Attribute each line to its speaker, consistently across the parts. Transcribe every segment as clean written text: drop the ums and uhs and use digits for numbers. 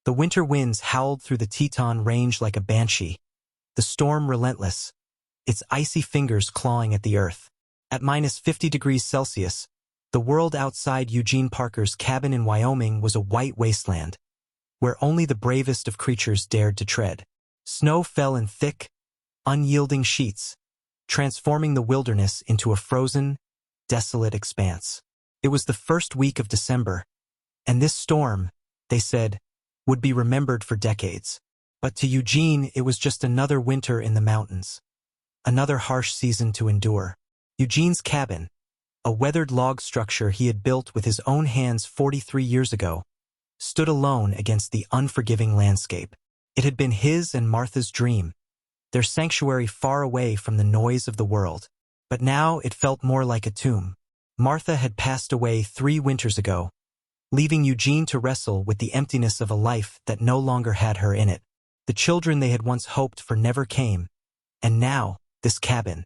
Speaker 1: The winter winds howled through the Teton Range like a banshee, the storm relentless, its icy fingers clawing at the earth. At -50 degrees Celsius, the world outside Eugene Parker's cabin in Wyoming was a white wasteland, where only the bravest of creatures dared to tread. Snow fell in thick, unyielding sheets, transforming the wilderness into a frozen, desolate expanse. It was the first week of December, and this storm, they said, would be remembered for decades. But to Eugene, it was just another winter in the mountains, another harsh season to endure. Eugene's cabin, a weathered log structure he had built with his own hands 43 years ago, stood alone against the unforgiving landscape. It had been his and Martha's dream, their sanctuary far away from the noise of the world. But now it felt more like a tomb. Martha had passed away 3 winters ago, leaving Eugene to wrestle with the emptiness of a life that no longer had her in it. The children they had once hoped for never came, and now, this cabin,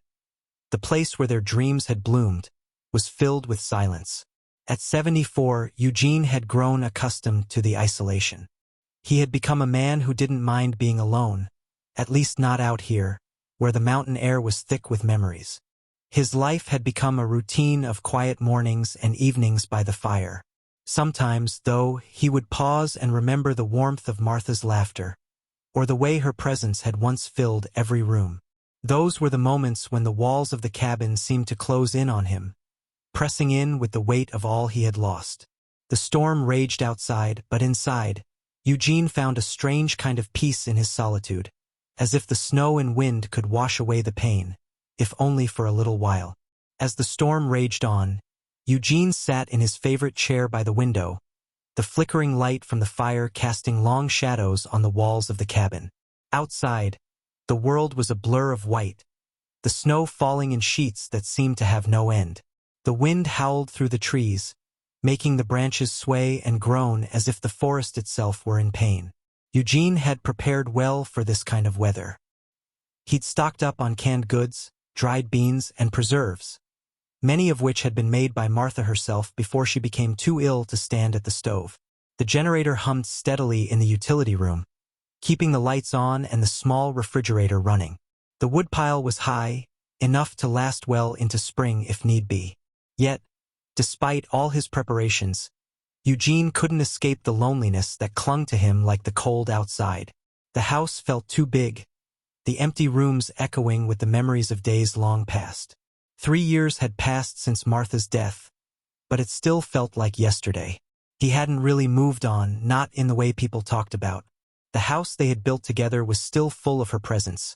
Speaker 1: the place where their dreams had bloomed, was filled with silence. At 74, Eugene had grown accustomed to the isolation. He had become a man who didn't mind being alone, at least not out here, where the mountain air was thick with memories. His life had become a routine of quiet mornings and evenings by the fire. Sometimes, though, he would pause and remember the warmth of Martha's laughter, or the way her presence had once filled every room. Those were the moments when the walls of the cabin seemed to close in on him, pressing in with the weight of all he had lost. The storm raged outside, but inside, Eugene found a strange kind of peace in his solitude, as if the snow and wind could wash away the pain, if only for a little while. As the storm raged on, Eugene sat in his favorite chair by the window, the flickering light from the fire casting long shadows on the walls of the cabin. Outside, the world was a blur of white, the snow falling in sheets that seemed to have no end. The wind howled through the trees, making the branches sway and groan as if the forest itself were in pain. Eugene had prepared well for this kind of weather. He'd stocked up on canned goods, dried beans, and preserves, many of which had been made by Martha herself before she became too ill to stand at the stove. The generator hummed steadily in the utility room, keeping the lights on and the small refrigerator running. The woodpile was high, enough to last well into spring if need be. Yet, despite all his preparations, Eugene couldn't escape the loneliness that clung to him like the cold outside. The house felt too big, the empty rooms echoing with the memories of days long past. 3 years had passed since Martha's death, but it still felt like yesterday. He hadn't really moved on, not in the way people talked about. The house they had built together was still full of her presence,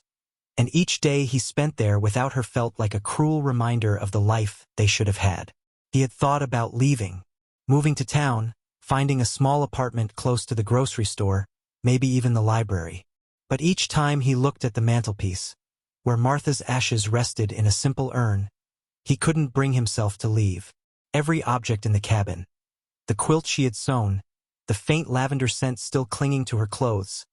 Speaker 1: and each day he spent there without her felt like a cruel reminder of the life they should have had. He had thought about leaving, moving to town, finding a small apartment close to the grocery store, maybe even the library. But each time he looked at the mantelpiece, where Martha's ashes rested in a simple urn, he couldn't bring himself to leave. Every object in the cabin, the quilt she had sewn, the faint lavender scent still clinging to her clothes,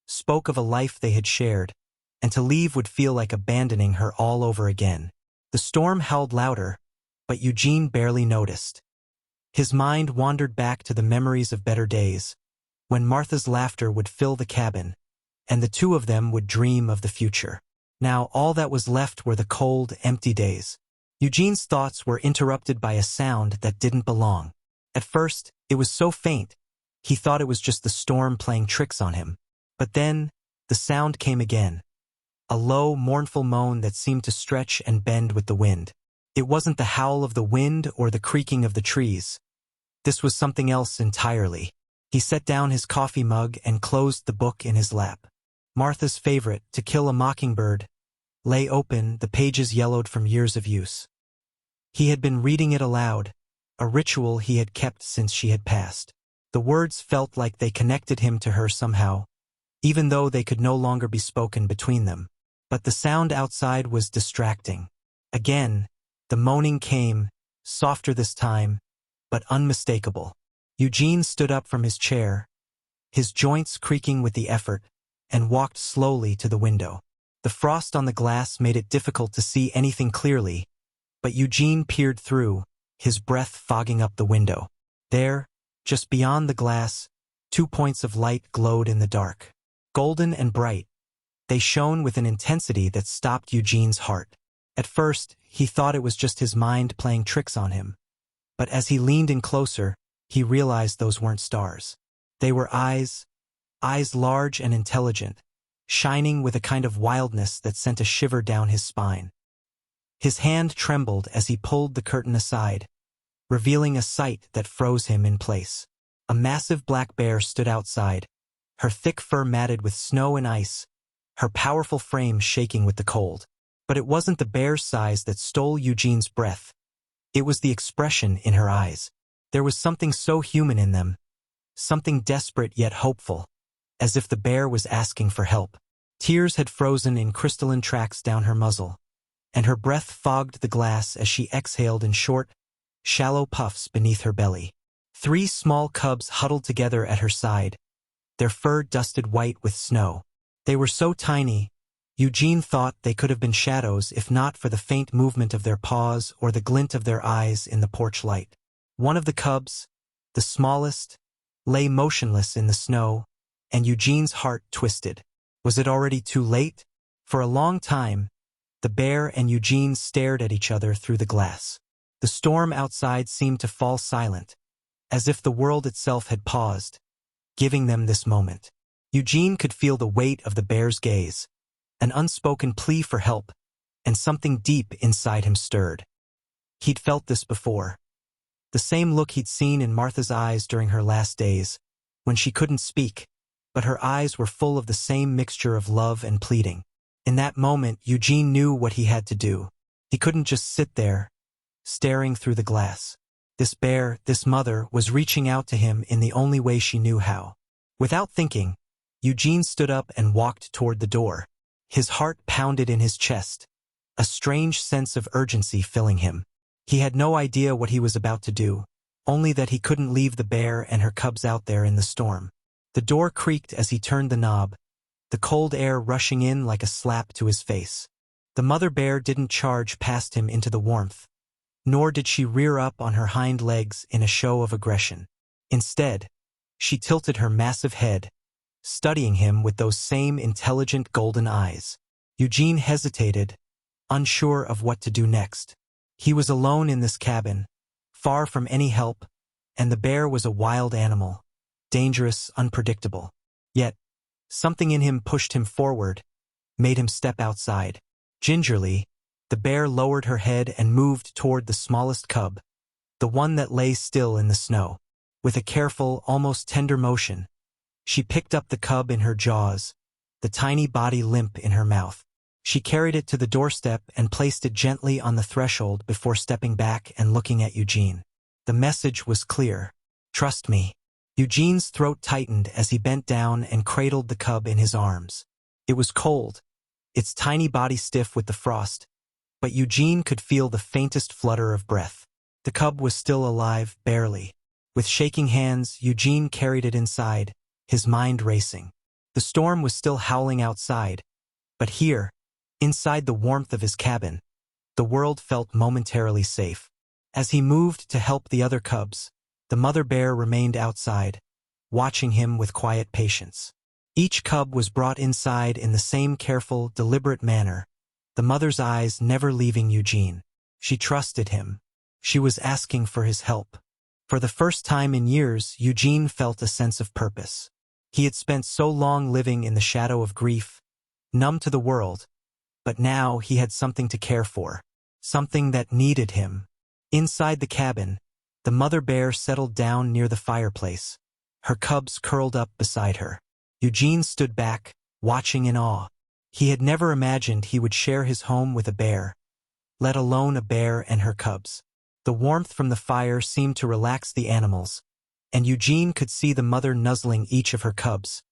Speaker 1: spoke of a life they had shared, and to leave would feel like abandoning her all over again. The storm howled louder, but Eugene barely noticed. His mind wandered back to the memories of better days, when Martha's laughter would fill the cabin, and the two of them would dream of the future. Now all that was left were the cold, empty days. Eugene's thoughts were interrupted by a sound that didn't belong. At first, it was so faint, he thought it was just the storm playing tricks on him. But then, the sound came again. A low, mournful moan that seemed to stretch and bend with the wind. It wasn't the howl of the wind or the creaking of the trees. This was something else entirely. He set down his coffee mug and closed the book in his lap. Martha's favorite, To Kill a Mockingbird, lay open, the pages yellowed from years of use. He had been reading it aloud, a ritual he had kept since she had passed. The words felt like they connected him to her somehow, even though they could no longer be spoken between them. But the sound outside was distracting. Again, the moaning came, softer this time, but unmistakable. Eugene stood up from his chair, his joints creaking with the effort, and walked slowly to the window. The frost on the glass made it difficult to see anything clearly, but Eugene peered through, his breath fogging up the window. There, just beyond the glass, Two points of light glowed in the dark. Golden and bright, they shone with an intensity that stopped Eugene's heart. At first, he thought it was just his mind playing tricks on him. But as he leaned in closer, he realized those weren't stars. They were eyes large and intelligent, shining with a kind of wildness that sent a shiver down his spine. His hand trembled as he pulled the curtain aside, revealing a sight that froze him in place. A massive black bear stood outside, her thick fur matted with snow and ice, her powerful frame shaking with the cold. But it wasn't the bear's size that stole Eugene's breath. It was the expression in her eyes. There was something so human in them, something desperate yet hopeful, as if the bear was asking for help. Tears had frozen in crystalline tracks down her muzzle, and her breath fogged the glass as she exhaled in short, shallow puffs beneath her belly. Three small cubs huddled together at her side, their fur dusted white with snow. They were so tiny, Eugene thought they could have been shadows if not for the faint movement of their paws or the glint of their eyes in the porch light. One of the cubs, the smallest, lay motionless in the snow, and Eugene's heart twisted. Was it already too late? For a long time, the bear and Eugene stared at each other through the glass. The storm outside seemed to fall silent, as if the world itself had paused, giving them this moment. Eugene could feel the weight of the bear's gaze, an unspoken plea for help, and something deep inside him stirred. He'd felt this before. The same look he'd seen in Martha's eyes during her last days, when she couldn't speak, but her eyes were full of the same mixture of love and pleading. In that moment, Eugene knew what he had to do. He couldn't just sit there, staring through the glass. This bear, this mother, was reaching out to him in the only way she knew how. Without thinking, Eugene stood up and walked toward the door. His heart pounded in his chest, a strange sense of urgency filling him. He had no idea what he was about to do, only that he couldn't leave the bear and her cubs out there in the storm. The door creaked as he turned the knob, the cold air rushing in like a slap to his face. The mother bear didn't charge past him into the warmth, nor did she rear up on her hind legs in a show of aggression. Instead, she tilted her massive head, studying him with those same intelligent golden eyes. Eugene hesitated, unsure of what to do next. He was alone in this cabin, far from any help, and the bear was a wild animal, dangerous, unpredictable. Yet, something in him pushed him forward, made him step outside. Gingerly, the bear lowered her head and moved toward the smallest cub, the one that lay still in the snow. With a careful, almost tender motion, she picked up the cub in her jaws, the tiny body limp in her mouth. She carried it to the doorstep and placed it gently on the threshold before stepping back and looking at Eugene. The message was clear. Trust me. Eugene's throat tightened as he bent down and cradled the cub in his arms. It was cold, its tiny body stiff with the frost, but Eugene could feel the faintest flutter of breath. The cub was still alive, barely. With shaking hands, Eugene carried it inside, his mind racing. The storm was still howling outside, but here, inside the warmth of his cabin, the world felt momentarily safe. As he moved to help the other cubs, the mother bear remained outside, watching him with quiet patience. Each cub was brought inside in the same careful, deliberate manner, the mother's eyes never leaving Eugene. She trusted him. She was asking for his help. For the first time in years, Eugene felt a sense of purpose. He had spent so long living in the shadow of grief, numb to the world, but now he had something to care for, something that needed him. Inside the cabin, the mother bear settled down near the fireplace, her cubs curled up beside her. Eugene stood back, watching in awe. He had never imagined he would share his home with a bear, let alone a bear and her cubs. The warmth from the fire seemed to relax the animals, and Eugene could see the mother nuzzling each of her cubs,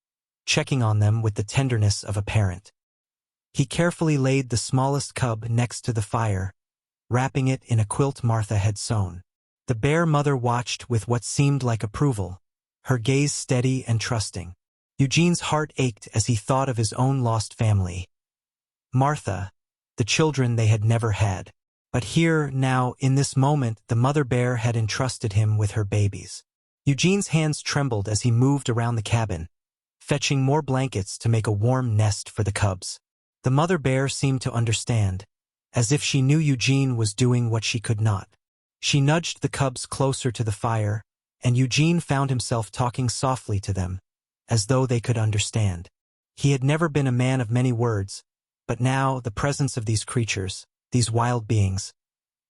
Speaker 1: checking on them with the tenderness of a parent. He carefully laid the smallest cub next to the fire, wrapping it in a quilt Martha had sewn. The bear mother watched with what seemed like approval, her gaze steady and trusting. Eugene's heart ached as he thought of his own lost family. Martha, the children they had never had. But here, now, in this moment, the mother bear had entrusted him with her babies. Eugene's hands trembled as he moved around the cabin, fetching more blankets to make a warm nest for the cubs. The mother bear seemed to understand, as if she knew Eugene was doing what she could not. She nudged the cubs closer to the fire, and Eugene found himself talking softly to them, as though they could understand. He had never been a man of many words, but now the presence of these creatures, these wild beings,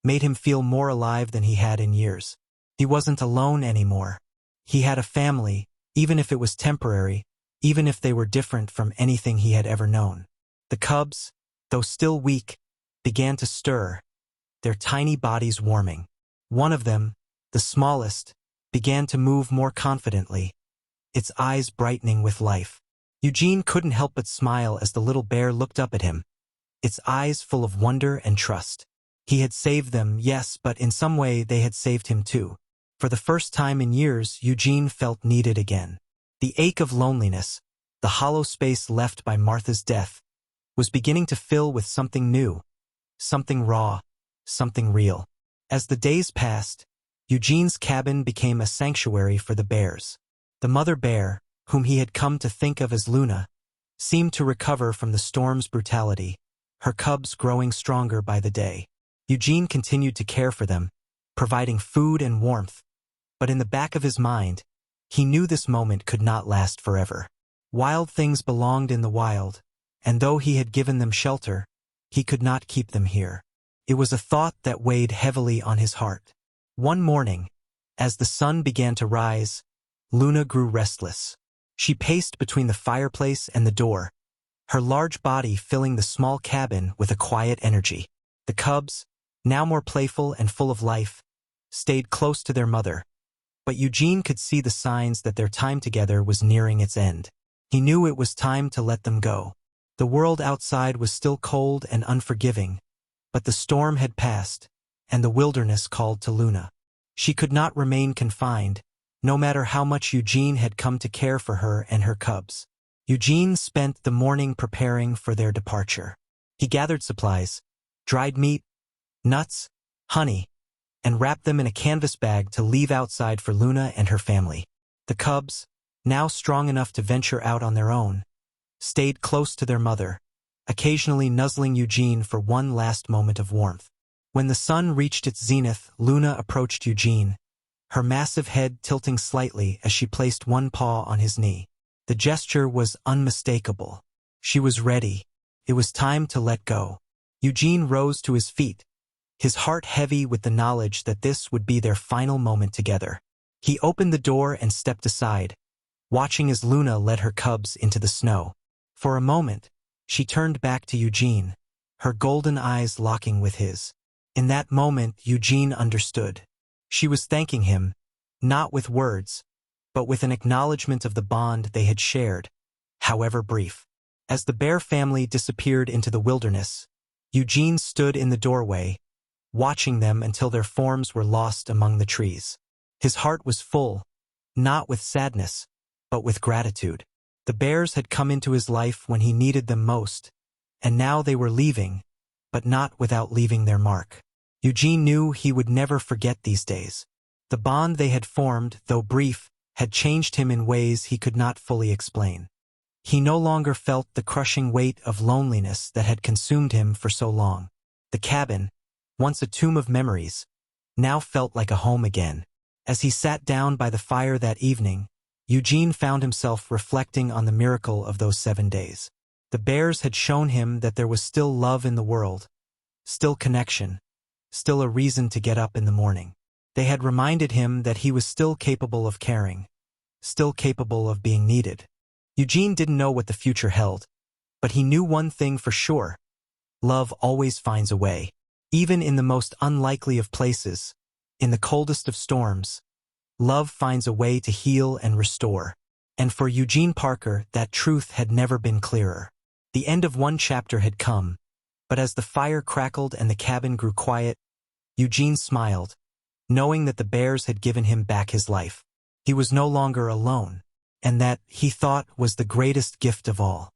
Speaker 1: made him feel more alive than he had in years. He wasn't alone anymore. He had a family, even if it was temporary, even if they were different from anything he had ever known. The cubs, though still weak, began to stir, their tiny bodies warming. One of them, the smallest, began to move more confidently, its eyes brightening with life. Eugene couldn't help but smile as the little bear looked up at him, its eyes full of wonder and trust. He had saved them, yes, but in some way they had saved him too. For the first time in years, Eugene felt needed again. The ache of loneliness, the hollow space left by Martha's death, was beginning to fill with something new, something raw, something real. As the days passed, Eugene's cabin became a sanctuary for the bears. The mother bear, whom he had come to think of as Luna, seemed to recover from the storm's brutality, her cubs growing stronger by the day. Eugene continued to care for them, providing food and warmth, but in the back of his mind, he knew this moment could not last forever. Wild things belonged in the wild, and though he had given them shelter, he could not keep them here. It was a thought that weighed heavily on his heart. One morning, as the sun began to rise, Luna grew restless. She paced between the fireplace and the door, her large body filling the small cabin with a quiet energy. The cubs, now more playful and full of life, stayed close to their mother, but Eugene could see the signs that their time together was nearing its end. He knew it was time to let them go. The world outside was still cold and unforgiving, but the storm had passed, and the wilderness called to Luna. She could not remain confined, no matter how much Eugene had come to care for her and her cubs. Eugene spent the morning preparing for their departure. He gathered supplies, dried meat, nuts, honey, and wrapped them in a canvas bag to leave outside for Luna and her family. The cubs, now strong enough to venture out on their own, stayed close to their mother, occasionally nuzzling Eugene for one last moment of warmth. When the sun reached its zenith, Luna approached Eugene, her massive head tilting slightly as she placed one paw on his knee. The gesture was unmistakable. She was ready. It was time to let go. Eugene rose to his feet, his heart heavy with the knowledge that this would be their final moment together. He opened the door and stepped aside, watching as Luna led her cubs into the snow. For a moment, she turned back to Eugene, her golden eyes locking with his. In that moment, Eugene understood. She was thanking him, not with words, but with an acknowledgement of the bond they had shared, however brief. As the bear family disappeared into the wilderness, Eugene stood in the doorway, watching them until their forms were lost among the trees. His heart was full, not with sadness, but with gratitude. The bears had come into his life when he needed them most, and now they were leaving, but not without leaving their mark. Eugene knew he would never forget these days. The bond they had formed, though brief, had changed him in ways he could not fully explain. He no longer felt the crushing weight of loneliness that had consumed him for so long. The cabin, once a tomb of memories, now felt like a home again. As he sat down by the fire that evening, Eugene found himself reflecting on the miracle of those 7 days. The bears had shown him that there was still love in the world, still connection, still a reason to get up in the morning. They had reminded him that he was still capable of caring, still capable of being needed. Eugene didn't know what the future held, but he knew one thing for sure: love always finds a way. Even in the most unlikely of places, in the coldest of storms, love finds a way to heal and restore. And for Eugene Parker, that truth had never been clearer. The end of one chapter had come, but as the fire crackled and the cabin grew quiet, Eugene smiled, knowing that the bears had given him back his life. He was no longer alone, and that, he thought, was the greatest gift of all.